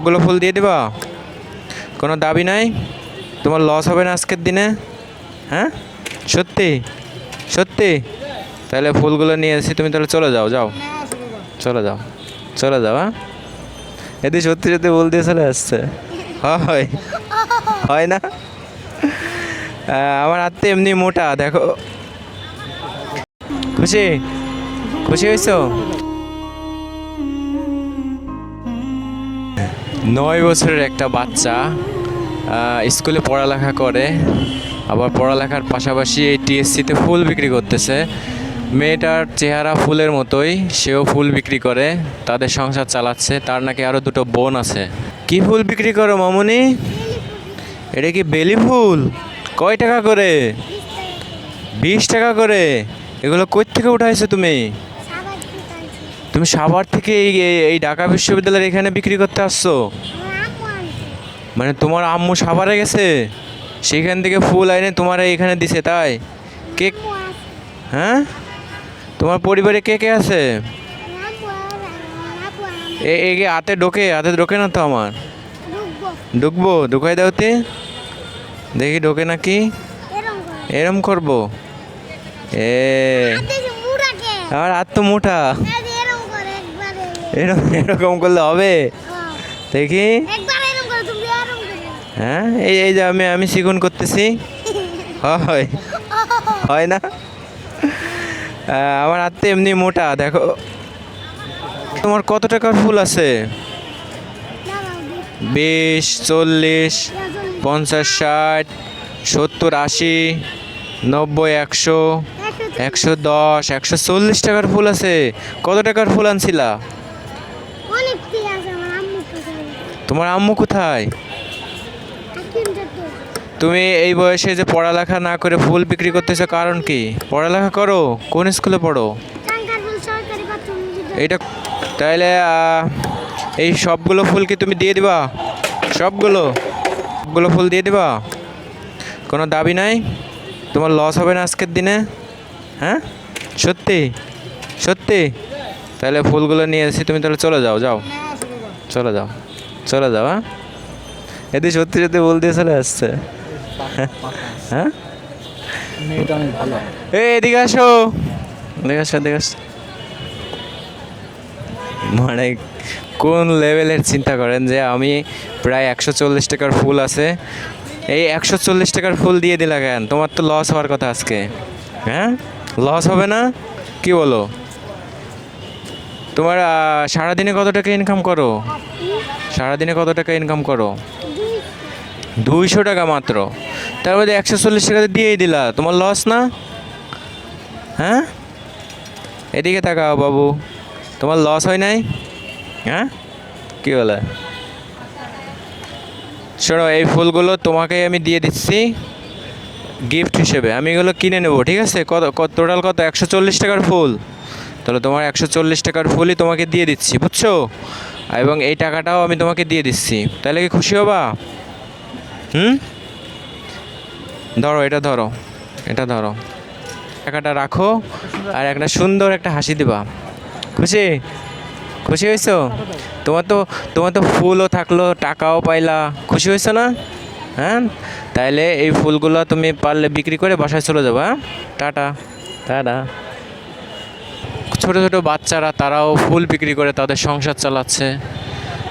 সবগুলো ফুল দিয়ে দিবা? কোনো দাবি নাই? তোমার লস হবে না আজকের দিনে? হ্যাঁ, সত্যি সত্যি? তাহলে ফুলগুলো নিয়ে এসেছি, তুমি তাহলে চলে যাও, যাও চলে যাও, চলে যাও। হ্যাঁ, এদি সত্যি সত্যি ফুল দিয়ে চলে আসছে। হয় হয় না? আমার হাত তো এমনি মোটা, দেখো। খুশি খুশি হয়েছো? 9 বছরের একটা বাচ্চা স্কুলে পড়ালেখা করে, আবার পড়ালেখার পাশাপাশি এই টিএসসিতে ফুল বিক্রি করতেছে। মেয়েটার চেহারা ফুলের মতোই, সেও ফুল বিক্রি করে, তাদের সংসার চালাচ্ছে। তার নাকি আরও দুটো বোন আছে। কি ফুল বিক্রি করো মামুনি? এটা কি বেলি ফুল? কয় টাকা করে? 20 টাকা করে। এগুলো কই থেকে উঠাইছো তুমি? তুমি সাভার থেকে এই ঢাকা বিশ্ববিদ্যালয়ের এখানে বিক্রি করতে আসছো? মানে তোমার আম্মু সাভারে গেছে, সেইখান থেকে ফুল আইনে তোমার এখানে দিছে, তাই? কে? হ্যাঁ, তোমার পরিবারে কে কে আছে? হাতে ঢোকে না তো আমার। ঢুকবো? ঢুকাই দাওতে দেখি ঢোকে নাকি। এরম করবো? আমার হাত তো মোটা, এরকম করলে হবে? দেখি। হ্যাঁ, এই যে আমি চিকন করতেছি। হয় হয় না? আমার হাত তো এমনি মোটা, দেখো। তোমার কত টাকার ফুল আছে? 20, 40, 50, 60, 70, 80, 90, 100, 110, 140 টাকার ফুল আছে। কত টাকার ফুল আনছিলা? তোমার আম্মু কোথায়? তুমি এই বয়সে যে পড়ালেখা না করে ফুল বিক্রি করতেছো, কারণ কি? পড়ালেখা করো, কোন স্কুলে পড়ো? এইটা তাইলে এই সবগুলো ফুল কি তুমি দিয়ে দিবা? সবগুলো ফুল দিয়ে দিবা? কোনো দাবি নাই? তোমার লস হবে না আজকের দিনে? হ্যাঁ, সত্যি সত্যি? তাহলে ফুলগুলো নিয়ে এসেছি, তুমি তাহলে চলে যাও, যাও চলে যাও, চলে যাও। হ্যাঁ, এদি সত্যি সত্যি ফুল দিয়ে চলে আসছে। হ্যাঁ, এদিকে আসো, এদিকে আসো, এদিকে আসো। মানে কোন লেভেলের চিন্তা করেন যে আমি প্রায় 140 টাকার ফুল আছে, এই 140 টাকার ফুল দিয়ে দিলা কেন? তোমার তো লস হওয়ার কথা আজকে। হ্যাঁ, লস হবে না? কি বলো? তোমার সারাদিনে কত টাকা ইনকাম করো? সারাদিনে কত টাকা ইনকাম করো? 200 টাকা মাত্র। তার মধ্যে 140 টাকা দিয়েই দিলা, তোমার লস না? হ্যাঁ, এদিকে তাকাও বাবু, তোমার লস হয় নাই? হ্যাঁ, কি বলে? শোনো, এই ফুলগুলো তোমাকে আমি দিয়ে দিচ্ছি গিফট হিসেবে। আমি এগুলো কিনে নেবো, ঠিক আছে? টোটাল কত? 140 টাকার ফুল। তাহলে তোমার 140 টাকার ফুলই তোমাকে দিয়ে দিচ্ছি, বুঝছো? এবং এই টাকাটাও আমি তোমাকে দিয়ে দিচ্ছি। তাহলে কি খুশি হবা? ধরো, এটা ধরো, এটা ধরো, টাকাটা রাখো, আর একটা সুন্দর একটা হাসি দিবা। খুশি? খুশি হয়েছো? তোমার তো ফুলও থাকলো, টাকাও পাইলা, খুশি হয়েছো না? হ্যাঁ, তাইলে এই ফুলগুলো তুমি পারলে বিক্রি করে বাসায় চলে যাবো। হ্যাঁ, টাটা টাটা। ছোটো ছোটো বাচ্চারা, তারাও ফুল বিক্রি করে তাদের সংসার চালাচ্ছে।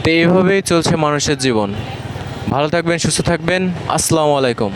তো এইভাবেই চলছে মানুষের জীবন। ভালো থাকবেন, সুস্থ থাকবেন। আসসালামু আলাইকুম।